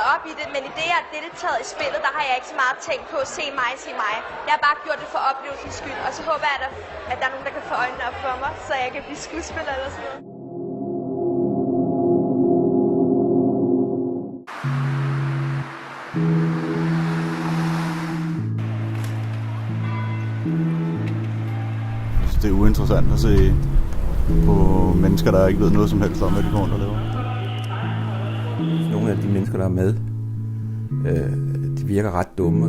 meget op i det, men i det, jeg har deltaget i spillet, der har jeg ikke så meget tænkt på at se mig. Jeg har bare gjort det for oplevelsens skyld, og så håber jeg, at der er nogen, der kan få øjnene op for mig, så jeg kan blive skuespiller eller sådan noget. Det er uinteressant at se på mennesker, der ikke ved noget som helst om, hvad de går rundt og laver. Nogle af de mennesker, der er med, de virker ret dumme.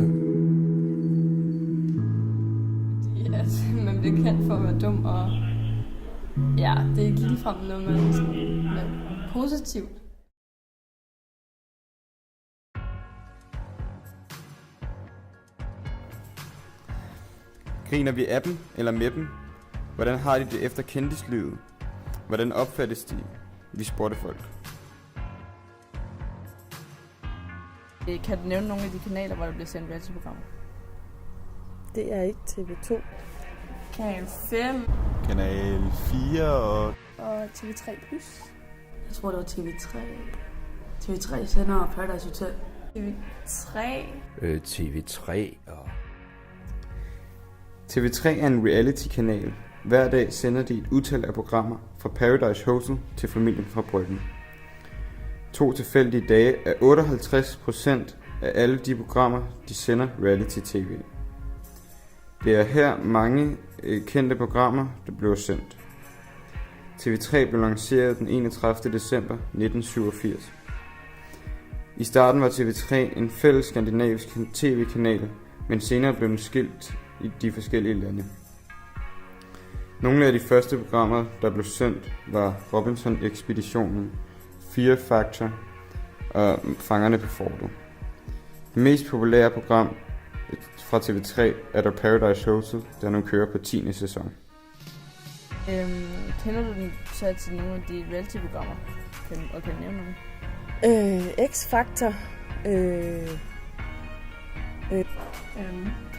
Ja, man bliver kendt for at være dum, og ja, det er ikke ligefrem noget, man er positivt. Griner vi af dem eller med dem? Hvordan har de det efter kendislivet? Hvordan opfattes de? Vi spurgte folk. Kan du nævne nogle af de kanaler, hvor der bliver sendt reality-programmer? Det er ikke TV2. Kanal 5. Kanal 4 og TV3+. Jeg tror, det var TV3. TV3 sender Paradise Hotel. TV3. TV3 og... TV3 er en reality-kanal. Hver dag sender de et utal af programmer fra Paradise Hotel til familien fra Bryggen. 2 tilfældige dage er 58% af alle de programmer, de sender reality-tv. Det er her mange kendte programmer, der bliver sendt. TV3 blev lanceret den 31. december 1987. I starten var TV3 en fælles skandinavisk tv-kanal, men senere blev den skilt i de forskellige lande. Nogle af de første programmer, der blev sendt, var Robinson-ekspeditionen, Fear Factor og Fangerne på fortet. Det mest populære program fra TV3 er der Paradise Hotel, der nu kører på 10. sæson. Kender du den så til nogle af de reality-programmer? Og kan du nævne nogle? X-Factor.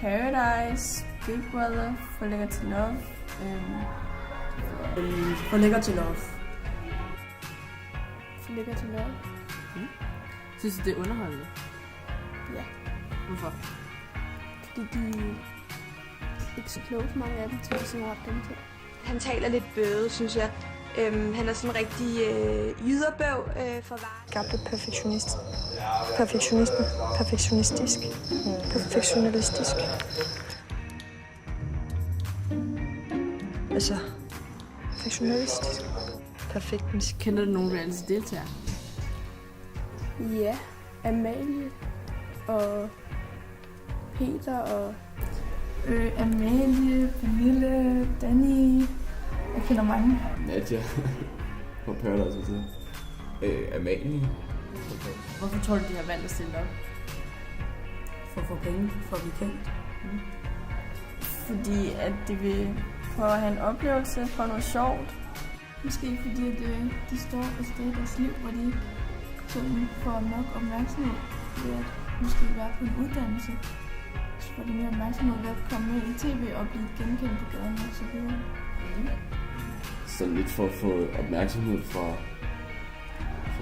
Paradise, Big Brother, For Lækker til Love. For Lækker til Love. For Lækker til Love. Synes du, det er underholdende? Ja. Hvorfor? Fordi de ikke så kloge, mange af dem, til sådan noget dem til. Han taler lidt bøde, synes jeg. Han er sådan en rigtig yderbøv for varer. Gamle perfektionist. Perfektionistisk. Perfektionalistisk. Altså, perfektionalistisk. Perfektisk. Kender du nogle reality-deltagere? Ja, Amalie og Peter og Amalie, Pernille, Danny. Jeg kender mange. Nadja på Paradise Hotel. Amalie. Hvorfor tror du, de har valgt at stille op? For at få penge, for at blive kendt. Fordi at de vil prøve at have en oplevelse, prøve noget sjovt. måske fordi at, de står et sted i deres liv, hvor de ikke sådan får nok opmærksomhed ved at måske være på en uddannelse. Så får de mere opmærksomhed ved at komme med i tv og blive genkendt på gaden og så videre. Så lidt for at få opmærksomhed fra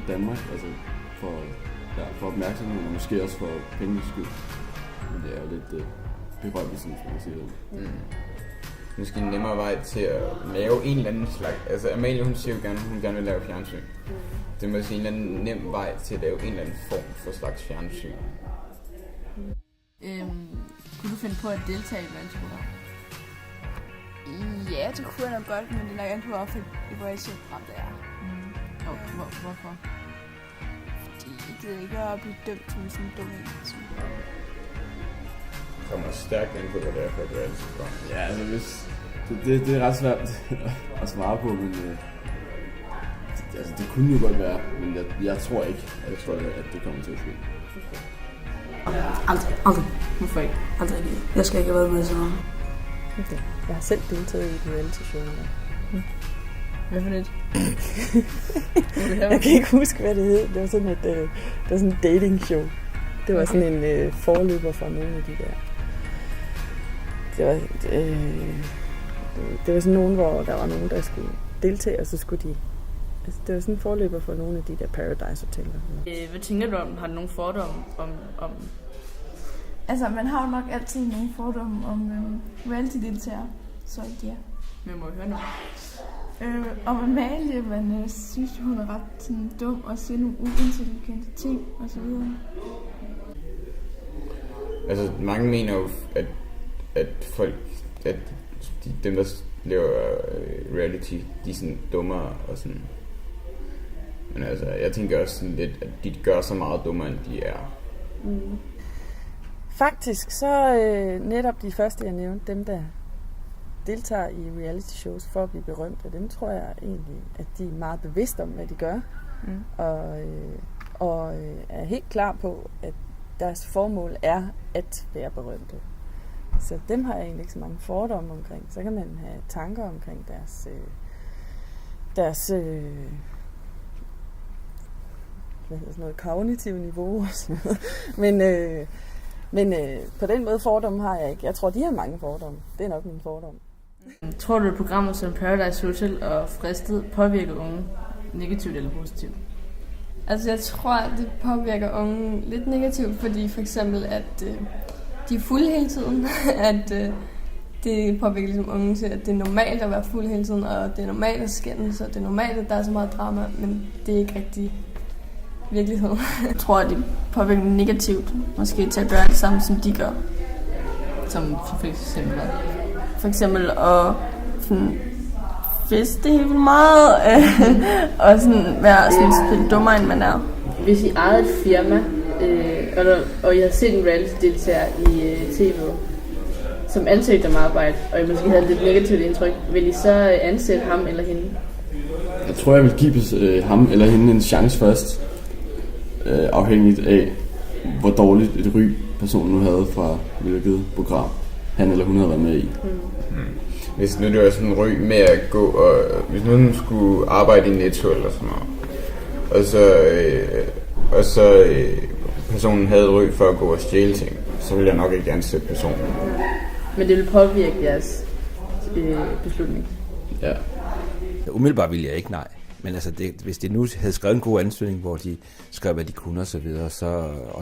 Danmark, altså for opmærksomhed, og måske også for pengenes skyld. Men det er jo lidt berømmelsen, som man siger det. Måske en nemmere vej til at lave en eller anden slags... Altså Amalie, hun siger jo gerne, hun gerne vil lave fjernsyn. Det må sige en eller anden nem vej til at lave en eller anden form for slags fjernsyn. Kunne du finde på at deltage i et program? Ja, det kunne jeg nok godt, men det er nok an på, hvor jeg ser frem, det er. Hvorfor? Fordi jeg gider ikke at blive dømt som sådan en dum en. Det kommer stærkt ind på, hvad det er for et reality-program. Ja, altså hvis... Det er ret svært at svare på, men... altså, det kunne jo godt være, men jeg tror ikke, at det kommer til at ske. Aldrig. Hvorfor ikke? Aldrig. Jeg skal ikke have været med så meget. Okay. Jeg har selv deltaget i et reality-show. Hvad for lidt? Jeg kan ikke huske, hvad det hed. Det var sådan et dating-show. Det var sådan en forløber for nogle af de der. Det var sådan nogen, hvor der var nogen, der skulle deltage, og så skulle de Altså, det var sådan en forløber for nogle af de der Paradise-hoteller. Hvad tænker du om? Har du nogle fordomme om Altså, man har jo nok altid nogle fordomme om reality-deltagere, så ja. Men må vi høre noget? Om Amalie, man synes, hun er ret sådan, dum og siger nogle uintelligente ting og så videre. Altså, mange mener jo, at folk, dem der laver reality, de er sådan dummere og sådan. Men altså, jeg tænker også sådan lidt, at de gør så meget dummere, end de er. Mm. Faktisk så netop de første, jeg nævnte, dem der deltager i reality shows for at blive berømte, dem tror jeg egentlig, at de er meget bevidste om, hvad de gør. Og er helt klar på, at deres formål er at være berømte. Så dem har jeg egentlig ikke så mange fordomme omkring. Så kan man have tanker omkring deres hvad hedder sådan noget, kognitive niveau og sådan noget. Men på den måde fordomme har jeg ikke. Jeg tror, de har mange fordomme. Det er nok min fordom. Tror du, at programmer som Paradise Hotel og Fristet påvirker unge negativt eller positivt? Altså jeg tror, at det påvirker unge lidt negativt, fordi for eksempel, at de er fulde hele tiden. At det påvirker ligesom unge til, at det er normalt at være fuld hele tiden, og det er normalt at skændes, og det er normalt, at der er så meget drama, men det er ikke rigtig virkelighed. Jeg tror, at det påvirker negativt. Måske til at gøre det samme, som de gør. Som for eksempel hvad? For eksempel at sådan, feste helt vildt meget, og sådan, være sådan, spille dummere, end man er. Hvis I ejede et firma, og I havde set en reality-deltager i tv'et, som ansøgte om arbejde, og I måske havde et lidt negativt indtryk, vil I så ansætte ham eller hende? Jeg tror, jeg vil give ham eller hende en chance først, afhængigt af, hvor dårligt et ry personen nu havde fra hvilket program han eller hun havde været med i. Hvis nu det var sådan en ry med at gå, og hvis nu skulle arbejde i Netto eller sådan noget, og så personen havde et ry for at gå og stjæle ting, så ville jeg nok ikke ansætte personen. Men det vil påvirke jeres beslutning? Ja. Umiddelbart ville jeg ikke, nej. Men altså, hvis de nu havde skrevet en god ansøgning, hvor de skrev, hvad de kunne og så videre,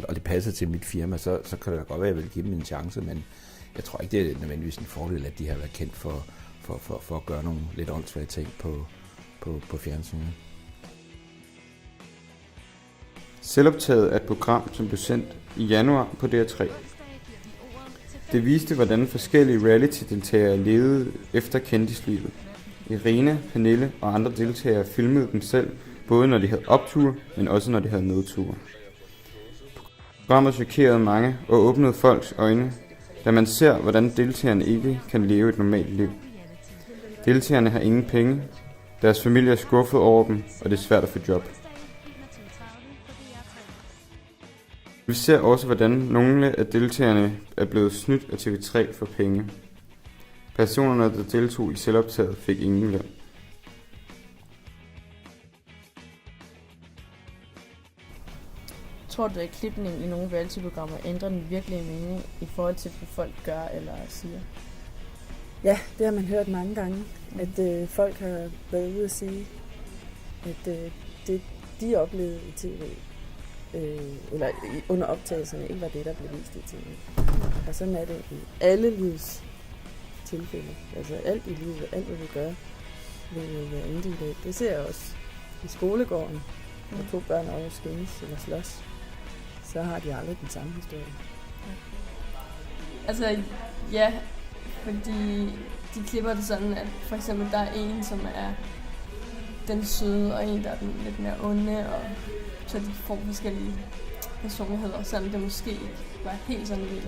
og det passede til mit firma, så kan det da godt være, at jeg vil give dem en chance, men jeg tror ikke, det er nødvendigvis en fordel, at de har været kendt for at gøre nogle lidt åndssvage ting på fjernsynet. Selvoptaget er et program, som blev sendt i januar på DR3. Det viste, hvordan forskellige reality-deltagere levede efter kendislivet. Irina, Pernille og andre deltagere filmede dem selv, både når de havde opture, men også når de havde nedture. Programmet chokerede mange og åbnede folks øjne, da man ser, hvordan deltagerne ikke kan leve et normalt liv. Deltagerne har ingen penge, deres familie er skuffet over dem, og det er svært at få job. Vi ser også, hvordan nogle af deltagerne er blevet snydt af TV3 for penge. Personerne, der deltog i selvoptaget, fik ingen løn. Tror du, at klipning i nogle reality-programmer ændrer den virkelige mening i forhold til, hvad folk gør eller siger? Ja, det har man hørt mange gange, at folk har været ude at sige, at det, de oplevede i tv, eller under optagelserne, ikke var det, der blev vist i tv. Og sådan er det i alle livs tilfælde. Altså alt i livet, alt hvad vi gør, vil være individuelt. Det ser jeg også i skolegården, når 2 børn over skændes eller slås. Så har de aldrig den samme historie. Altså, ja, fordi de klipper det sådan, at for eksempel der er en, som er den søde, og en, der er den lidt mere onde, og så de får forskellige personligheder, selvom det måske ikke var helt sådan vildt.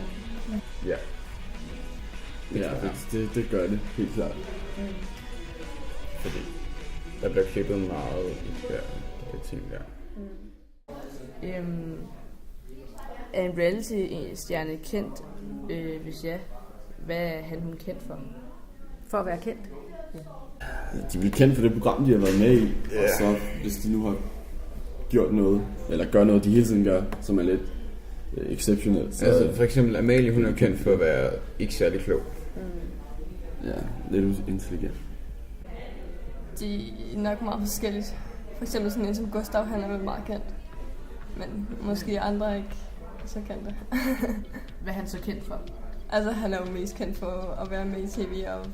Ja. Ja, det gør det, helt klart. Fordi der bliver klippet meget i de ting der. Er en reality-stjerne kendt? Hvis ja, hvad er hun kendt for? For at være kendt? Ja. De bliver kendt for det program, de har været med i, og så hvis de nu har gjort noget, eller gør noget, de hele tiden gør, som er lidt exceptionelt. Så altså for eksempel Amalie, hun er kendt for at være ikke særlig klog. Ja, lidt intelligent. De er nok meget forskelligt. For eksempel sådan en som Gustav, han er vel meget kendt. Men måske andre ikke så kendte. Hvad er han så kendt for? Altså, han er jo mest kendt for at være med i tv og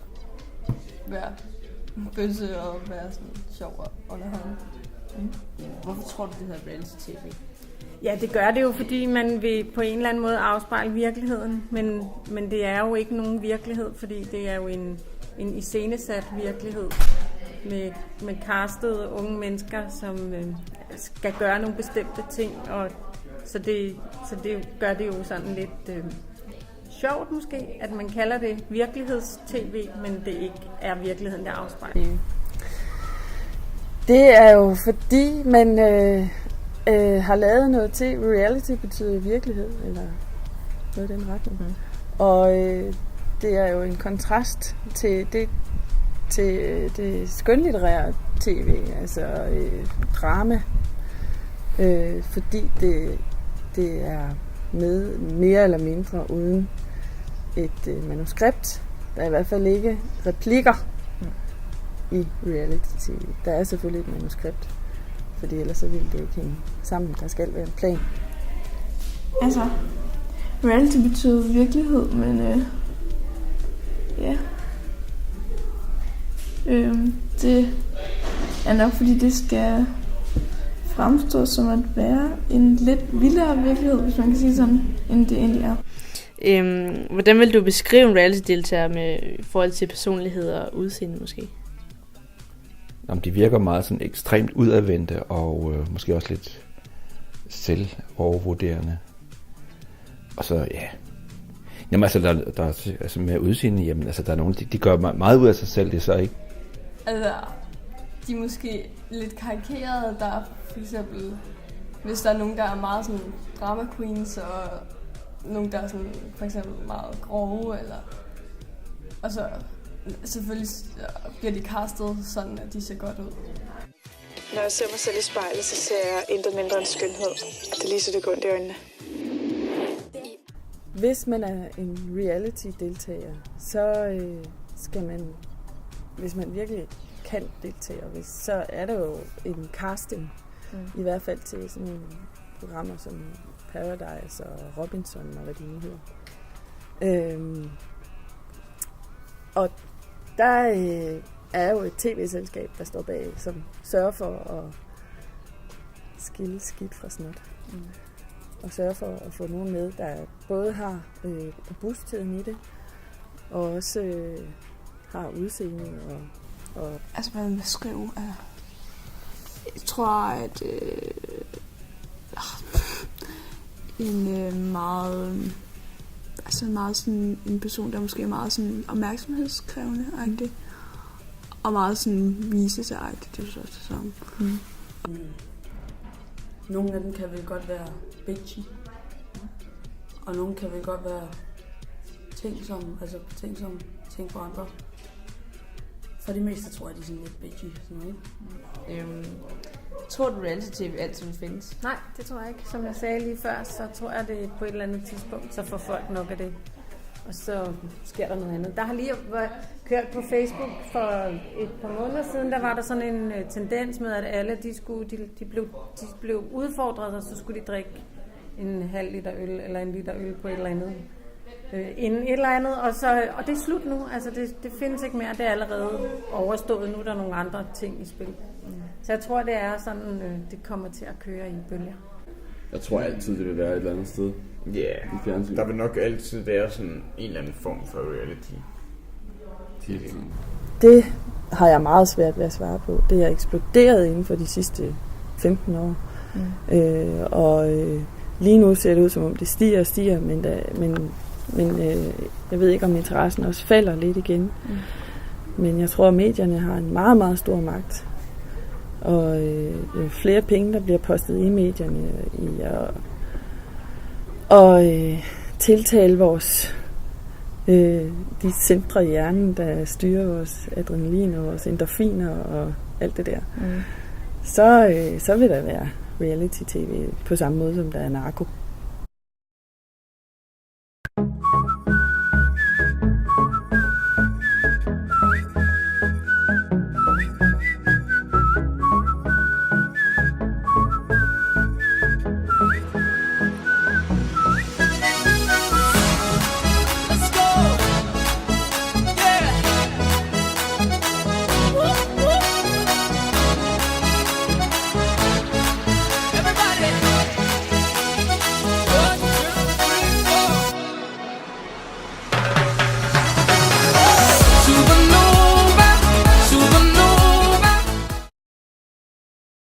være bøsse og være sådan sjov og underholdende. Hvorfor tror du, det hedder reality-tv? Ja, det gør det jo, fordi man vil på en eller anden måde afspejle virkeligheden. Men det er jo ikke nogen virkelighed, fordi det er jo en iscenesat virkelighed med castede unge mennesker, som skal gøre nogle bestemte ting. Og så det gør det jo sådan lidt sjovt måske, at man kalder det virkeligheds-tv, men det ikke er virkeligheden, der afspejler. Det er jo fordi, man har lavet noget til. Reality betyder virkelighed, eller noget i den retning. Mm. Og det er jo en kontrast til det skønlitterære tv, altså drama. Fordi det er med mere eller mindre uden et manuskript. Der er i hvert fald ikke replikker i reality-tv. Der er selvfølgelig et manuskript, fordi ellers så ville det ikke hænge sammen. Der skal være en plan. Altså, reality betyder virkelighed, men ja. Det er nok fordi det skal fremstå som at være en lidt vildere virkelighed, hvis man kan sige sådan, end det egentlig er. Hvordan vil du beskrive en reality-deltager med i forhold til personlighed og udseende måske? Jamen, de virker meget sådan ekstremt udadvendte og måske også lidt selvovervurderende. Og så, ja. Jamen altså, der er altså med udseende, jamen altså, der er nogen, de gør meget ud af sig selv, det er så ikke. Altså, de er måske lidt karikerede, der er for eksempel, hvis der er nogen, der er meget sådan drama queens, og nogen, der er sådan for eksempel meget grove, eller og så selvfølgelig bliver de castet sådan, at de ser godt ud. Når jeg ser mig selv i spejlet, så ser jeg intet mindre end skønhed. Det er lige så det går ondt i øjnene. Hvis man er en reality-deltager, så skal man, hvis man virkelig kan deltage, så er der jo en casting. I hvert fald til sådan nogle programmer som Paradise og Robinson og hvad de nu hedder. Og der er jo et tv-selskab, der står bag, som sørger for at skille skidt fra snot. Og sørge for at få nogen med, der både har robustheden i det, og også har udseende og... Altså, hvad vil man skrive? Jeg tror, at en meget sådan en person, der måske er meget sådan opmærksomhedskrævende-agtig, og meget sådan vise sig-agtig, det er så det samme. Nogle af dem kan vel godt være bitchy, og nogle kan vel godt være ting på andre. For det meste tror jeg, de er sådan lidt bitchy. Tror du, reality-tv altid findes? Nej, det tror jeg ikke. Som jeg sagde lige før, så tror jeg, det på et eller andet tidspunkt, så får folk nok af det. Og så sker der noget andet. Der har lige kørt på Facebook for et par måneder siden, der var der sådan en tendens med, at alle de blev udfordret, og så skulle de drikke en halv liter øl eller en liter øl på et eller andet. Inden et eller andet, og det er slut nu. Altså det findes ikke mere, det er allerede overstået. Nu er der nogle andre ting i spil. Så jeg tror, det er sådan, det kommer til at køre i bølger. Jeg tror altid, det vil være et eller andet sted. Ja, der vil nok altid være sådan en eller anden form for reality. Det har jeg meget svært ved at svare på. Det er eksploderet inden for de sidste 15 år. Lige nu ser det ud, som om det stiger og stiger, men jeg ved ikke, om interessen også falder lidt igen. Men jeg tror, at medierne har en meget, meget stor magt. Og flere penge, der bliver postet i medierne i at tiltale vores de centre i hjernen, der styrer vores adrenalin og vores endorfiner og alt det der. Så vil der være reality-tv på samme måde, som der er narko.